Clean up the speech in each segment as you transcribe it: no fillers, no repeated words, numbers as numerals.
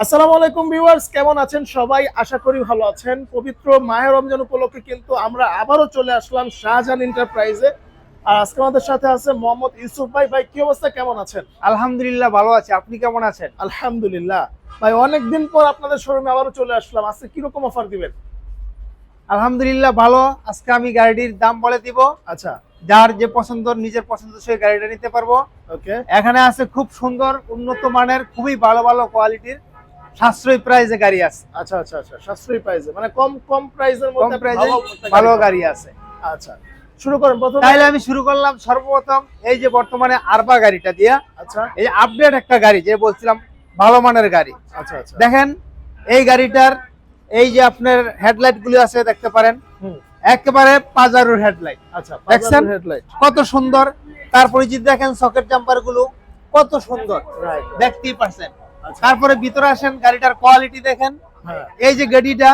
আসসালামু আলাইকুম ভিউয়ার্স, কেমন আছেন সবাই? আশা করি ভালো আছেন। পবিত্র মাহে রমজান উপলক্ষে কিন্তু আমরা আবারও চলে আসলাম শাহজাহান এন্টারপ্রাইজে। আর আজকে আমাদের সাথে আছে মোহাম্মদ ইউসুফ ভাই। ভাই কি অবস্থা, কেমন আছেন? আলহামদুলিল্লাহ ভালো আছি। আপনি কেমন আছেন? আলহামদুলিল্লাহ। ভাই অনেকদিন পর আপনাদের শোরুমে আবারও চলে আসলাম। আজকে কিরকম অফার দিবেন? আলহামদুলিল্লাহ ভালো। আজকে আমি গাড়িটির দাম বলে দিব। আচ্ছা, যার যে পছন্দ, নিজের পছন্দ সেই গাড়িটা নিতে পারবো। ওকে। এখানে আছে খুব সুন্দর উন্নত মানের খুবই ভালো ভালো কোয়ালিটির সাশ্রয়ী প্রাইসে গাড়ি আছে। আচ্ছা আচ্ছা আচ্ছা, সাশ্রয়ী প্রাইসে, মানে কম কম প্রাইসের কম মধ্যে প্রাইসে ভালো ভালো গাড়ি আছে। আচ্ছা, শুরু করেন প্রথমে। তাইলে আমি শুরু করলাম সর্বপ্রথম এই যে বর্তমানে আরবা গাড়িটা দিয়া। আচ্ছা এই যে আপডেট একটা গাড়ি, যে বলছিলাম ভালো মানের গাড়ি। আচ্ছা আচ্ছা, দেখেন এই গাড়িটার এই যে আপনার হেডলাইট গুলো আছে দেখতে পারেন, হুম, একেবারে পাজারোর হেডলাইট। আচ্ছা, দেখছেন হেডলাইট, কত সুন্দর। তারপরে যদি দেখেন সকেট জাম্পার গুলো কত সুন্দর, রাইট। দেখতেই পারছেন। আচ্ছা, তারপরে ভিতরে আসেন, গাড়িটার কোয়ালিটি দেখেন। হ্যাঁ, এই যে গাড়িটা,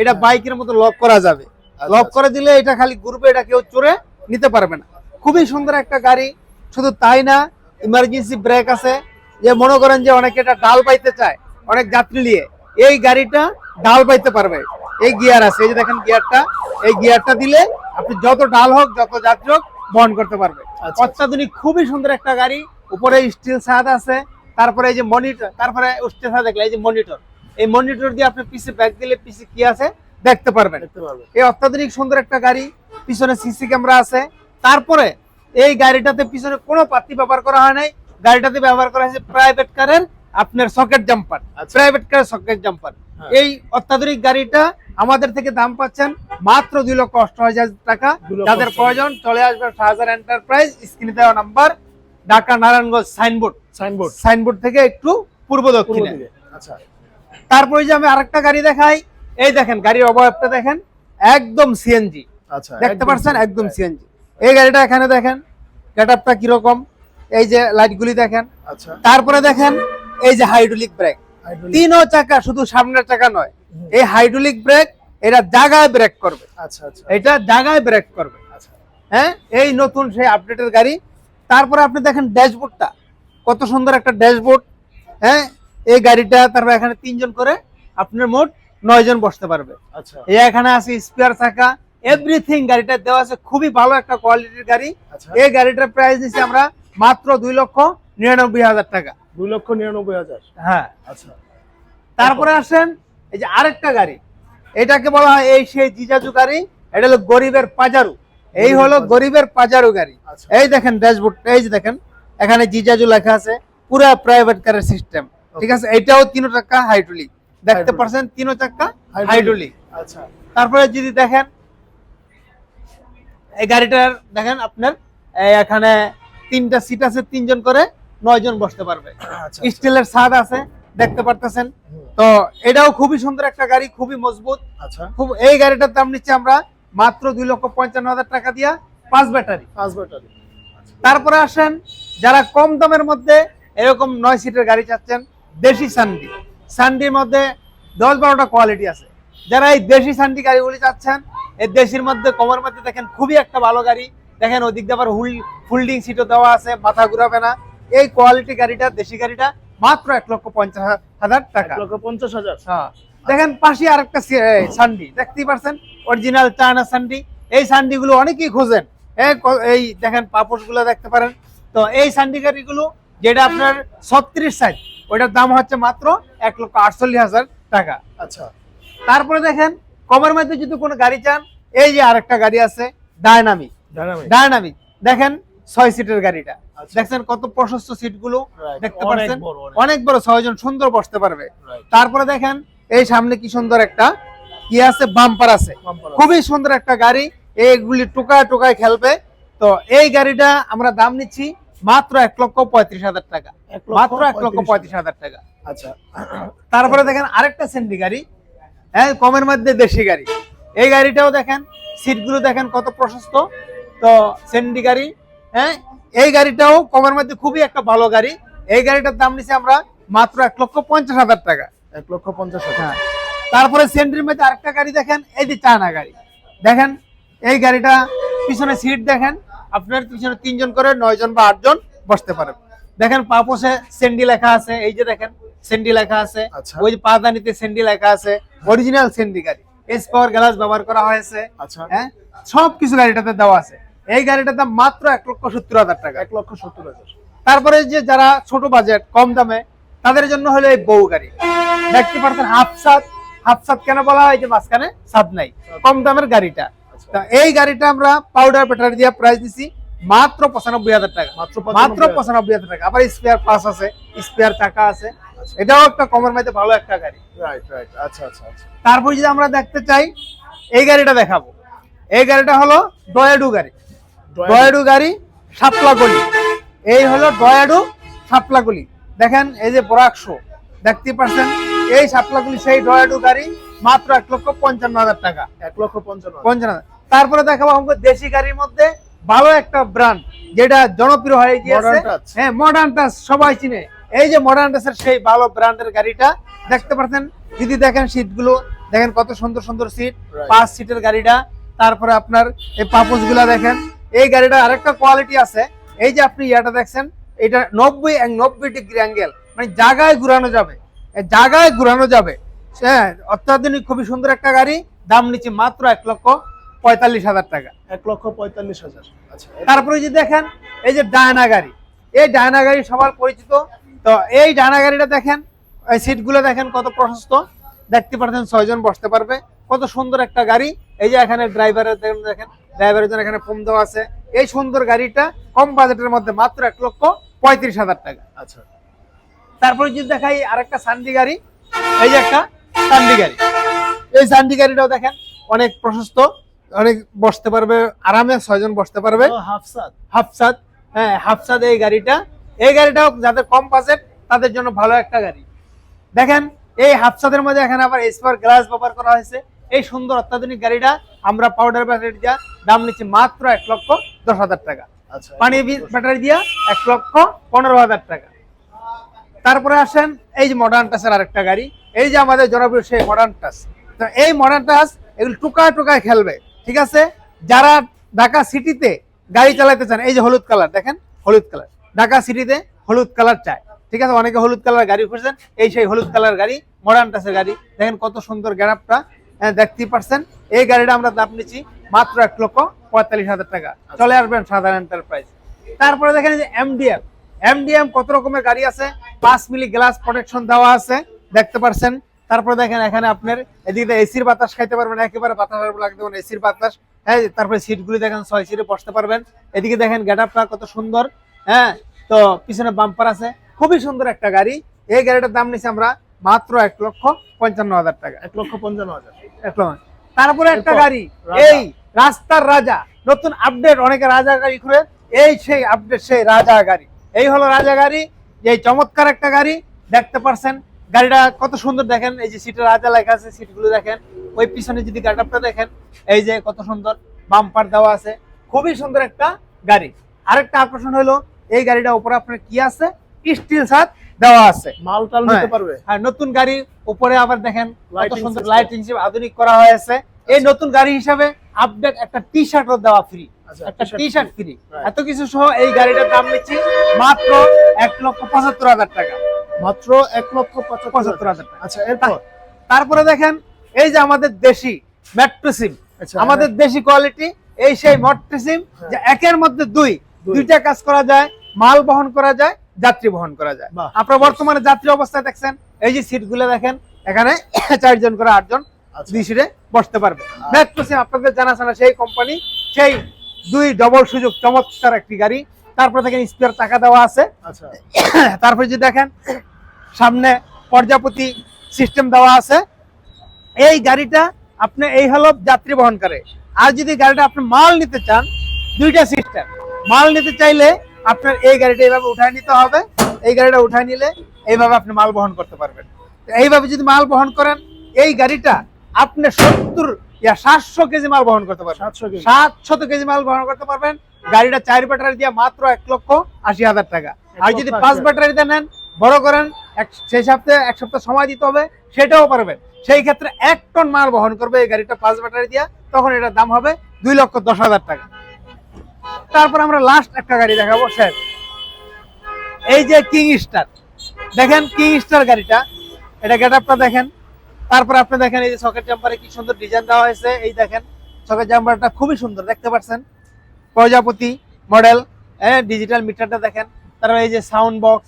এটা বাইকের মতো লক করা যাবে। লক আচ্ছা, করে দিলে এটা খালি ঘুরবে, এটা কেউ চড়ে নিতে পারবে না। খুবই সুন্দর একটা গাড়ি। শুধু তাই না, ইমার্জেন্সি ব্রেক আছে। যে মনে করেন যে অনেকে এটা ডাল পাইতে চায়, অনেক যাত্রী নিয়ে, এই গাড়িটা ডাল পাইতে পারবে। এই গিয়ার আছে, এই যে দেখেন গিয়ারটা, এই গিয়ারটা দিলে আপনি যত ডাল হোক যত যাত্রী হোক বহন করতে পারবে। আচ্ছা। অত্যাধুনিক খুবই সুন্দর একটা গাড়ি। উপরে স্টিল ছাদ আছে। তারপরে এই যে মনিটর, তারপরে স্টিল ছাদ দেখলে এই যে মনিটর, এই মনিটর দিয়ে আপনি পিছে ব্যাক দিলে পিছে কি আছে দেখতে পারবেন। দেখতে পারবেন। এই অত্যাধুনিক সুন্দর একটা গাড়ি। পিছনে সিসি ক্যামেরা আছে। তারপরে এই গাড়িটাতে পিছনে কোনো পাত্তি ব্যবহার করা হয় নাই। গাড়িটাতে ব্যবহার করা হয়েছে প্রাইভেট কারের আপনার সকেট জাম্পার, আচ্ছা। প্রাইভেট কারের সকেট জাম্পার। হ্যাঁ। এই অত্যাধুনিক গাড়িটা আমাদের থেকে দাম পাচ্ছেন মাত্র 2,80,000 টাকা। 2,80,000 যাদের প্রয়োজন চলে আসবে শাহজাহান এন্টারপ্রাইজ, স্ক্রিনে দেওয়া number, Dhaka Narayanganj signboard, signboard signboard থেকে একটু পূর্ব দক্ষিণে। আচ্ছা, তারপরে যে আমি আরেকটা গাড়ি দেখাই, এই দেখেন গাড়ির অবয়বটা দেখেন, একদম সিএনজি। আচ্ছা, দেখতে পাচ্ছেন, একদম সিএনজি। এই গাড়িটা এখানে দেখেন গেটআপটা কিরকম, এই যে লাইটগুলি দেখেন। আচ্ছা, তারপরে দেখেন এই যে হাইড্রোলিক ব্রেক, হাইড্রোলিক, তিনও চাকা, শুধু সামনের চাকা নয়। এই হাইড্রোলিক ব্রেক, এটা জায়গায় ব্রেক করবে, আচ্ছা আচ্ছা, এটা জায়গায় ব্রেক করবে। আচ্ছা, হ্যাঁ, এই নতুন সেই আপডেটের গাড়ি। তারপরে আপনি দেখেন ড্যাশবোর্ডটা, কত সুন্দর একটা ড্যাশবোর্ড। হ্যাঁ, এই গাড়িটা তারপর এখানে 3 জন করে আপনার মোট 9 জন বসতে পারবে। আচ্ছা, এই এখানে আছে স্পেয়ার চাকা, এভরিথিং গাড়িটা দেওয়া আছে। খুবই ভালো একটা কোয়ালিটির গাড়ি। আচ্ছা। এই গাড়িটার প্রাইস দিচ্ছি আমরা মাত্র 2,99,000 টাকা। 2,99,000। হ্যাঁ। আচ্ছা, তারপরে আসেন এই যে আরেকটা গাড়ি, এটাকে বলা হয় এই সেই জিজাজু গাড়ি। এটা হলো গরিবের পাজারু। এই হলো গরিবের পাজারু গাড়ি। আচ্ছা। এই দেখেন ড্যাশবোর্ড, এই যে দেখেন এখানে জিজাজু লেখা আছে, পুরো প্রাইভেট কারের সিস্টেম। ঠিক আছে, এটাও 3 চাকা হাইড্রোলিক, দেখতে পাচ্ছেন 3 চাকা হাইড্রোলিক। আচ্ছা, তারপরে যদি দেখেন এই গাড়িটার দেখেন আপনার এখানে 3টা সিট আছে, 3 জন করে 9 জন বসতে পারবে। আচ্ছা, স্টিলের ছাদ আছে, দেখতে পারতেছেন। তো এটাও খুবই সুন্দর একটা গাড়ি, খুবই মজবুত। আচ্ছা, খুব, এই গাড়িটার দাম নিচ্ছি আমরা মাত্র 2,55,000 টাকা দিয়া, 5 ব্যাটারি। 5 ব্যাটারি। তারপরে আসেন যারা কম দামের মধ্যে এরকম 9 সিটের গাড়ি চাচ্ছেন, দেশি সান্ডি। সান্ডির মধ্যে 10-12টা কোয়ালিটি আছে। যারা এই দেশি সান্ডি গাড়িগুলি চাচ্ছেন, এই দেশির মধ্যে কমের মধ্যে দেখেন খুবই একটা ভালো গাড়ি। দেখেন ওদিক দিয়ে আবার ফোল্ডিং সিটও দেওয়া আছে, মাথা ঘুরাবে না। এই কোয়ালিটি গাড়িটা, দেশি গাড়িটা মাত্র 1,50,000 টাকা। 1,50,000। হ্যাঁ, দেখেন পাশে আরেকটা সান্ডি দেখতেই পারছেন, অরিজিনাল চায়না সান্ডি। এই সান্ডি গুলো অনেকেই খোঁজেন। এই দেখেন পাপোশ গুলো দেখতে পারেন। তো এই সান্ডি গাড়িগুলো যেটা আপনার 36 সাইজ, ওইটার দাম হচ্ছে মাত্র 1,48,000 টাকা। আচ্ছা, তারপরে দেখেন কমের মধ্যে যদি কোনো গাড়ি চান, এই যে আরেকটা গাড়ি আছে ডায়নামিক। ডায়নামিক। ডায়নামিক দেখেন 6 সিটের গাড়িটা, আচ্ছা। দেখছেন কত প্রশস্ত সিট গুলো, Right, দেখতে অনেক পাচ্ছেন বড়, অনেক বড়, 6 জন সুন্দর বসতে পারবে। Right. তারপরে দেখেন এই সামনে কি সুন্দর একটা কি আছে, বাম্পার আছে, Bumper আছে। খুবই সুন্দর একটা গাড়ি। এইগুলি টোকায় টোকায় খেলবে। তো এই গাড়িটা আমরা দাম নিচ্ছি মাত্র 1,35,000 টাকা, মাত্র 1,35,000 টাকা। আচ্ছা, তারপরে দেখেন আরেকটা সেন্ডি গাড়ি, হ্যাঁ, কমের মধ্যে দেশি গাড়ি। এই গাড়িটাও দেখেন, সিটগুলো দেখেন কত প্রশস্ত। তো সেন্ডি গাড়ি, হ্যাঁ, এই গাড়িটাও কমের মধ্যে খুবই একটা ভালো গাড়ি। এই গাড়িটার দাম নিচ্ছে আমরা মাত্র 1,50,000 টাকা। 1,50,000। হ্যাঁ। তারপরে সেন্ড্রির মধ্যে আরেকটা গাড়ি দেখেন, এই যে চায়না গাড়ি দেখেন। এই গাড়িটা পিছনে সিট দেখেন, আপনার পিছনে 3 জন করে 9 জন বা 8 জন বসতে পারেন। দেখেন পাপোসে সেন্ডি লেখা আছে, এই যে দেখেন সেন্ডি লেখা আছে, আচ্ছা। ওই যে পাদানিতে সেন্ডি লেখা আছে, অরিজিনাল সেন্ডি গাড়ি, এস পাওয়ার গ্লাস ব্যবহার করা হয়েছে। আচ্ছা, হ্যাঁ, সবকিছু গাড়িটাতে দেওয়া আছে। এই গাড়িটার দাম মাত্র 1,70,000 টাকা। 1,70,000। তারপরে যে যারা ছোট বাজেট কম দামে, তাদের জন্য হলো এই বউ গাড়ি। দেখতে পাচ্ছেন হাফসাত কেন বলা হয়, যে মাঝখানে ছাদ নাই, কম দামের গাড়িটা। আচ্ছা। তা এই গাড়িটা আমরা পাউডার ব্যাটারি দিয়ে প্রাইস দিছি মাত্র 95,000 টাকা। মাত্র মাত্র 95,000 টাকা। আবার স্পেয়ার পাস আছে, স্পেয়ার চাকা আছে, এটাও একটা কমের মধ্যে ভালো একটা গাড়ি। Right right. আচ্ছা আচ্ছা আচ্ছা। তারপর যদি আমরা দেখতে চাই, এই গাড়িটা দেখাবো। এই গাড়িটা হলো ডয়াডু গাড়ি। ডয়াডু গাড়ি, সাপলাগলি। এই হলো ডয়াডু সাপলাগলি। দেখেন এই যে বরাকশো দেখতে পাচ্ছেন, এই সাপলাগলি সেই ডয়াডু গাড়ি, মাত্র 1,55,000 টাকা। 1,55,000। তারপরে দেখাবো আমাকে দেশি গাড়ির মধ্যে ভালো একটা ব্র্যান্ড, যেটা জনপ্রিয় হয়ে গিয়েছে। Modern Touch। হ্যাঁ, মডার্ন টাচ সবাই চিনে। এই যে মডার্ন টাচের সেই ভালো ব্র্যান্ডের গাড়িটা দেখতে পাচ্ছেন। যদি দেখেন সিট গুলো দেখেন, কত সুন্দর সুন্দর সিট, Right. 5 সিটের গাড়িটা। তারপরে আপনার এই পাপোস গুলা দেখেন। এই গাড়িটা আরেকটা কোয়ালিটি আছে, এই যে আপনি ইয়াটা দেখছেন, এটা 90 ডিগ্রি অ্যাঙ্গেল, মানে জায়গায় ঘুরানো যাবে, জায়গায় ঘুরানো যাবে। হ্যাঁ, অত্যাধুনিক খুবই সুন্দর একটা গাড়ি। দাম নিচ্ছে মাত্র 1,45,000 টাকা। 1,45,000। আচ্ছা। তারপরে যদি দেখেন এই যে ডায়না গাড়ি, এই ডায়না গাড়ি সবার পরিচিত। তো এই ডায়না গাড়িটা দেখেন, এই সিটগুলো দেখেন কত প্রশস্ত, দেখতে পাচ্ছেন 6 জন বসতে পারবে, কত সুন্দর একটা গাড়ি। এই যে এখানে ড্রাইভারের দেখেন, ড্রাইভারের জন্য এখানে ফোম দেওয়া আছে। এই সুন্দর গাড়িটা কম বাজেটের মধ্যে মাত্র 1,35,000 টাকা। আচ্ছা। তারপরে যদি দেখাই আরেকটা সান্ডি গাড়ি, এই যে একটা সান্ডি গাড়ি। এই সান্ডি গাড়িটাও দেখেন অনেক প্রশস্ত, অনেক বসতে পারবে আরামে, 6 জন বসতে পারবে। হাফসাদ, হ্যাঁ হাফসাদ এই গাড়িটা। এই গাড়িটাও যাদের কম বাজেট তাদের জন্য ভালো একটা গাড়ি। দেখেন এই হাফসাদের মধ্যে এখানে আবার এসপার গ্লাস ব্যবহার করা হয়েছে। এই সুন্দর অত্যাধুনিক গাড়িটা আমরা পাউডার ব্যাটারি দিয়া দাম নিচ্ছি মাত্র 1,10,000 টাকা। আচ্ছা। পানি ব্যাটারি দিয়া 1,15,000 টাকা। তারপরে আসেন এই যে মডার্ন টাচের আরেকটা গাড়ি, এই যে আমাদের জনপ্রিয় সেই মডার্ন টাচ। তো এই মডার্ন টাচ এগুলো টুকায় খেলবে, ঠিক আছে। যারা ঢাকা সিটিতে গাড়ি চালাতে চান, এই যে হলুদ কালার দেখেন, হলুদ কালার, ঢাকা সিটিতে হলুদ কালার চায়, ঠিক আছে। অনেকে হলুদ কালার গাড়ি খুঁজছেন, এই সেই হলুদ কালার গাড়ি, মডার্ন টাচের গাড়ি। দেখেন কত সুন্দর গ্যারাপটা, দেখতেই পাচ্ছেন। এই গাড়িটা আমরা দাম নিচ্ছি মাত্র 1,45,000 টাকা। চলে আসবেন সাধারণ এন্টারপ্রাইজ। তারপরে দেখেন যে এমডিএম কত রকমের গাড়ি আছে, 5 মিলি গ্লাস প্রোটেকশন দেওয়া আছে, দেখতে পাচ্ছেন। তারপরে দেখেন এখানে আপনার এদিকে এসির বাতাস খাইতে পারবেন, একেবারে বাতাস লাগতে পারেন, এসির বাতাস। হ্যাঁ, তারপরে সিটগুলি দেখেন 6 সিটে বসতে পারবেন। এদিকে দেখেন গেটআপটা কত সুন্দর। হ্যাঁ, তো পিছনে বাম্পার আছে, খুবই সুন্দর একটা গাড়ি। এই গাড়িটার দাম নিচ্ছি আমরা মাত্র 1,55,000 টাকা। 1,55,000। তারপরে একটা এরপর গাড়ি, রাজা। এই রাস্তার রাজা, নতুন আপডেট, অনেকে রাজা গাড়ি ঘুরে, এই সেই আপডেট সেই রাজা গাড়ি। এই হলো রাজা গাড়ি, এই চমৎকার একটা গাড়ি, দেখতে পাচ্ছেন। গাড়িটা কত সুন্দর দেখেন, এই যে সিটে রাজা লেখা আছে, সিটগুলো দেখেন। ওই পিছনে যদি গাড়িটা দেখেন, এই যে কত সুন্দর বাম্পার দেওয়া আছে, খুবই সুন্দর একটা গাড়ি। আরেকটা আকর্ষণ হলো এই গাড়িটা উপরে আপনার কি আছে, স্টিল ছাদ দেওয়া আছে, মালটাল নিতে পারবে। হ্যাঁ, নতুন গাড়ি উপরে আবার দেখেন কত Lighting সুন্দর system। লাইটিং আধুনিক করা হয়েছে। এই নতুন গাড়ি হিসাবে আপডেট একটা টি শার্টও দেওয়া ফ্রি, আচ্ছা, একটা t-shirt T shirt free। Free. Right। এত কিছু সহ এই গাড়িটার দাম নিচ্ছি মাত্র 1,75,000 টাকা। মাত্র 1,75,000। 75,000 টাকা। আচ্ছা, এরপর তারপরে দেখেন এই যে আমাদের দেশি মেট্রো সিম, আচ্ছা, আমাদের দেশি কোয়ালিটি, এই সেই মেট্রো সিম, যে একের মধ্যে দুইটা কাজ করা যায়, মাল বহন করা যায়, যাত্রী বহন করা যায়। বাহ। আপনারা বর্তমানে যাত্রী অবস্থায় দেখছেন, এই যে সিটগুলো দেখেন, এখানে 4 জন করে 8 জন আচ্ছা। 2 সিটে বসতে পারবে। মেট্রো সিম আপনাদের জানা সেই কোম্পানি, সেই 2 ডবল সুযোগ চমৎকার একটি গাড়ি। তারপরে দেখেন স্পেয়ার টাকা দেওয়া আছে। আচ্ছা। তারপরে যদি দেখেন সামনে পর্যাপতি সিস্টেম দেওয়া আছে। এই গাড়িটা আপনি এই হলো যাত্রী বহন করে। আর যদি গাড়িটা আপনি মাল নিতে চান, 2টা সিস্টেম। মাল নিতে চাইলে আপনার এই গাড়িটা এইভাবে উঠায় নিতে হবে, এই গাড়িটা উঠায় নিলে এইভাবে আপনি মাল বহন করতে পারবেন। এইভাবে যদি মাল বহন করেন, এই গাড়িটা আপনি 700 কেজি মাল বহন করতে পারবেন। 700 কেজি মাল বহন করতে পারবেন। গাড়িটা 4 ব্যাটারি দিয়ে মাত্র 1,80,000 টাকা। আর যদি 5 ব্যাটারিতে নেন, বড় করেন, সেই সপ্তাহে 1 সপ্তাহ সময় দিতে হবে, সেটাও পারবেন। সেই ক্ষেত্রে 1 টন মাল বহন করবে এই গাড়িটা 5 ব্যাটারি দিয়ে, তখন এটার দাম হবে 2,10,000 টাকা। তারপর আমরা লাস্ট একটা গাড়ি দেখাবো স্যার, এই যে কিং স্টার। দেখেন কিং স্টার গাড়িটা, এটা গেট আপটা দেখেন। তারপর আপনি দেখেন এই যে সকেট জাম্পারে কি সুন্দর ডিজাইন দেওয়া হয়েছে, এই দেখেন সকেট জাম্পারটা খুবই সুন্দর দেখতে পাচ্ছেন, প্রজাপতি মডেল, ডিজিটাল মিটারটা দেখেন। তারপর এই যে সাউন্ড বক্স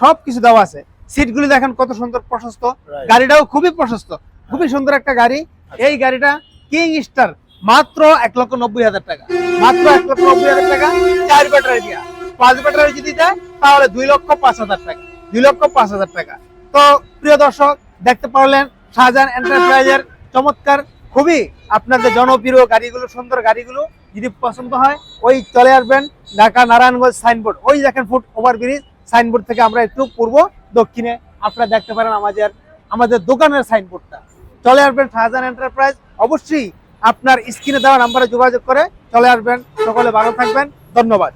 সব কিছু দেওয়া আছে। সিটগুলি দেখেন কত সুন্দর প্রশস্ত, Right. গাড়িটাও খুবই প্রশস্ত, খুবই সুন্দর একটা গাড়ি। এই গাড়িটা কিং স্টার মাত্র 1,90,000 টাকা, মাত্র 1,90,000 টাকা, 4 ব্যাটারি দিয়া। 5 ব্যাটারি যদি দেয় তাহলে 2,05,000 টাকা, 2,05,000 টাকা। তো প্রিয় দর্শক, দেখতে পারলেন শাহজাহান এন্টারপ্রাইজের চমৎকার, খুবই আপনাদের জনপ্রিয় গাড়িগুলো, সুন্দর গাড়িগুলো যদি পছন্দ হয় ওই চলে আসবেন ঢাকা নারায়ণগঞ্জ সাইনবোর্ড, ওই দেখেন ফুট ওভারব্রিজ সাইনবোর্ড থেকে আমরা একটু পূর্ব দক্ষিণে আপনারা দেখতে পারেন আমাদের দোকানের সাইনবোর্ডটা। চলে আসবেন শাহজাহান এন্টারপ্রাইজ, অবশ্যই আপনার স্ক্রিনে দেওয়া নাম্বারে যোগাযোগ করে চলে আসবেন। সকলে ভালো থাকবেন, ধন্যবাদ।